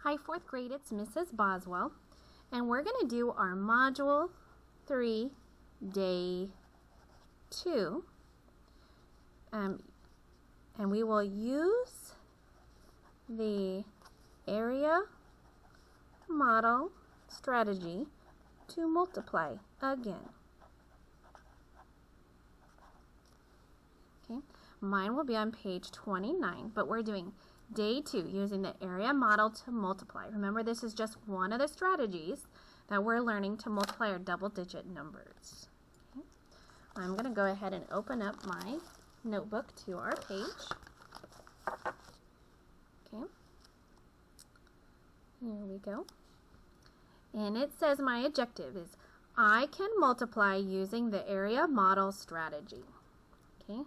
Hi, 4th grade, it's Mrs. Boswell, and we're going to do our Module 3, Day 2, and we will use the area model strategy to multiply again. Okay, mine will be on page 29, but we're doing Day 2 using the area model to multiply. Remember, this is just one of the strategies that we're learning to multiply our double-digit numbers. Okay. I'm going to go ahead and open up my notebook to our page. Okay. Here we go. And it says my objective is I can multiply using the area model strategy. Okay.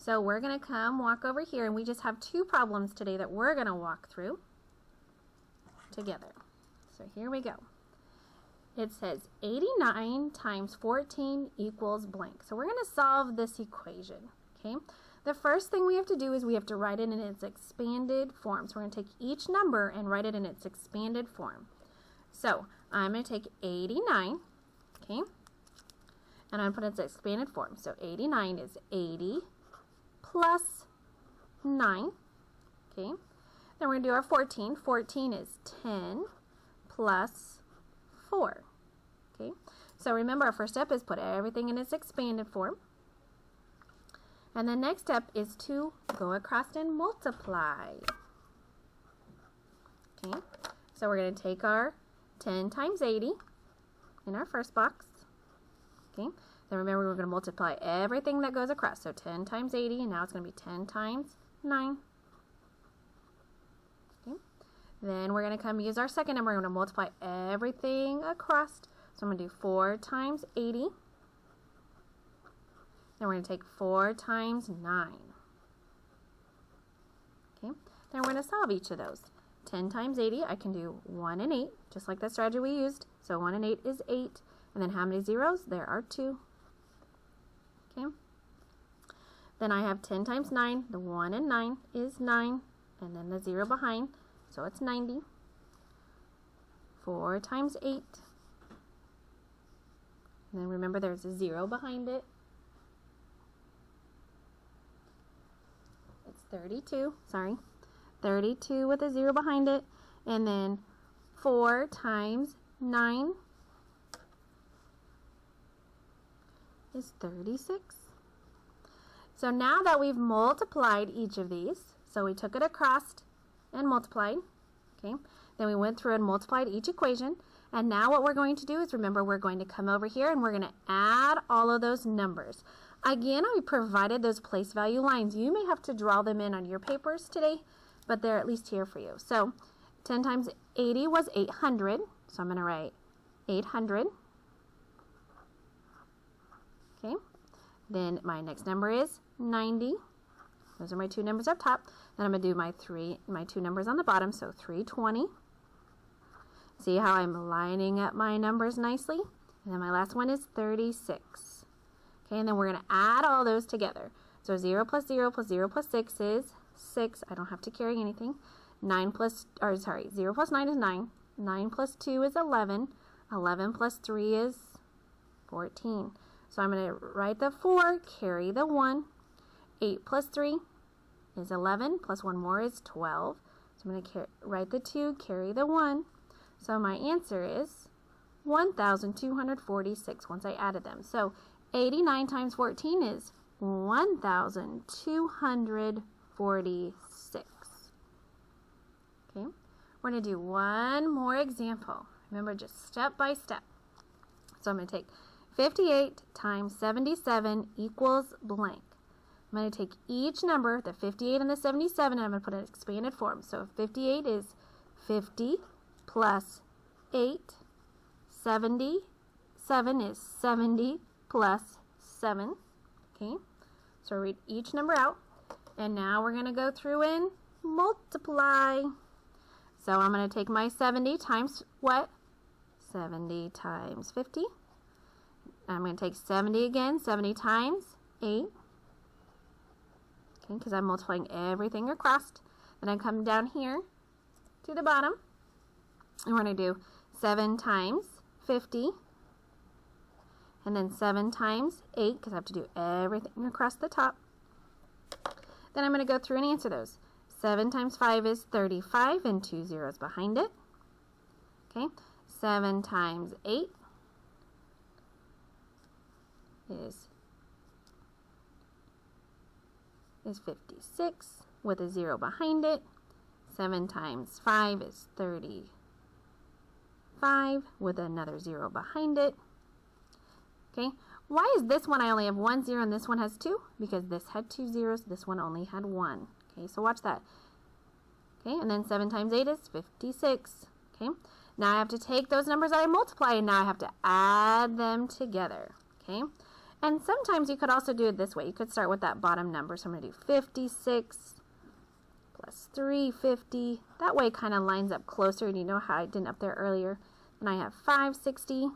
So we're going to come walk over here, and we just have two problems today that we're going to walk through together. So here we go. It says 89 times 14 equals blank. So we're going to solve this equation. Okay. The first thing we have to do is we have to write it in its expanded form. So we're going to take each number and write it in its expanded form. So I'm going to take 89, okay, and I'm going to put it in its expanded form. So 89 is 80 plus 9, okay. Then we're going to do our 14. 14 is 10 plus 4, okay. So remember, our first step is put everything in its expanded form. And the next step is to go across and multiply. Okay, so we're going to take our 10 times 80 in our first box. Okay, then remember we're going to multiply everything that goes across. So 10 times 80, and now it's going to be 10 times 9. Okay, then we're going to come use our second number. We're going to multiply everything across. So I'm going to do 4 times 80. Then we're going to take 4 times 9. Okay, then we're going to solve each of those. 10 times 80, I can do 1 and 8, just like the strategy we used. So 1 and 8 is 8. And then how many zeros? There are 2. Okay. Then I have 10 times 9. The 1 and 9 is 9. And then the 0 behind, so it's 90. 4 times 8. And then remember there's a 0 behind it. It's 32. Sorry. 32 with a 0 behind it. And then 4 times 9 is 36. So now that we've multiplied each of these, so we took it across and multiplied, okay, then we went through and multiplied each equation, and now what we're going to do is, remember, we're going to come over here and we're going to add all of those numbers. Again, I provided those place value lines. You may have to draw them in on your papers today, but they're at least here for you. So 10 times 80 was 800, so I'm going to write 800. Okay, then my next number is 90. Those are my two numbers up top. Then I'm going to do my two numbers on the bottom, so 320. See how I'm lining up my numbers nicely? And then my last one is 36. Okay, and then we're going to add all those together. So 0 plus 0 plus 0 plus 6 is 6. I don't have to carry anything. 0 plus 9 is 9. 9 plus 2 is 11. 11 plus 3 is 14. So I'm going to write the 4, carry the 1. 8 plus 3 is 11, plus 1 more is 12. So I'm going to write the 2, carry the 1. So my answer is 1,246 once I added them. So 89 times 14 is 1,246. Okay, we're going to do one more example. Remember, just step by step. So I'm going to take 58 times 77 equals blank. I'm going to take each number, the 58 and the 77, and I'm going to put it in expanded form. So 58 is 50 plus 8. 77 is 70 plus 7. Okay, so read each number out. And now we're going to go through and multiply. So I'm going to take my 70 times what? 70 times 50. I'm going to take 70 again, 70 times 8. Okay, because I'm multiplying everything across. Then I come down here to the bottom. And we're going to do 7 times 50, and then 7 times 8, because I have to do everything across the top. Then I'm going to go through and answer those. 7 times 5 is 35, and 2 zeros behind it. Okay, 7 times 8 is 56 with a 0 behind it. 7 times 5 is 35 with another 0 behind it. Okay, why is this one I only have 1 0 and this one has 2? Because this had 2 zeros, this one only had 1. Okay, so watch that. Okay, and then 7 times 8 is 56. Okay, now I have to take those numbers that I multiply and now I have to add them together. Okay, and sometimes you could also do it this way. You could start with that bottom number. So I'm going to do 56 plus 350. That way it kind of lines up closer, and you know how I did up there earlier. And I have 560.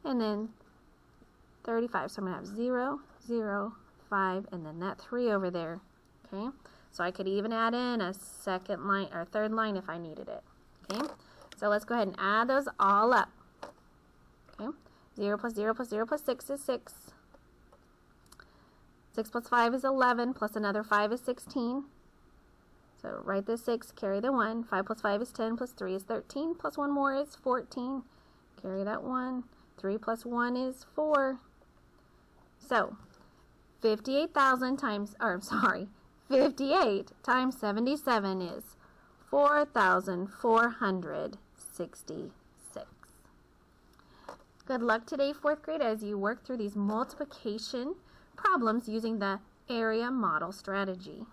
And then 35. So I'm going to have 0, 0, 5, and then that 3 over there. Okay, so I could even add in a second line or third line if I needed it. Okay, so let's go ahead and add those all up. Okay, 0 plus 0 plus 0 plus 6 is 6. 6 plus 5 is 11, plus another 5 is 16. So write the 6, carry the 1. 5 plus 5 is 10, plus 3 is 13, plus 1 more is 14. Carry that 1. 3 plus 1 is 4. So 58 times 77 is 4,466. Good luck today, 4th grade, as you work through these multiplication problems using the area model strategy.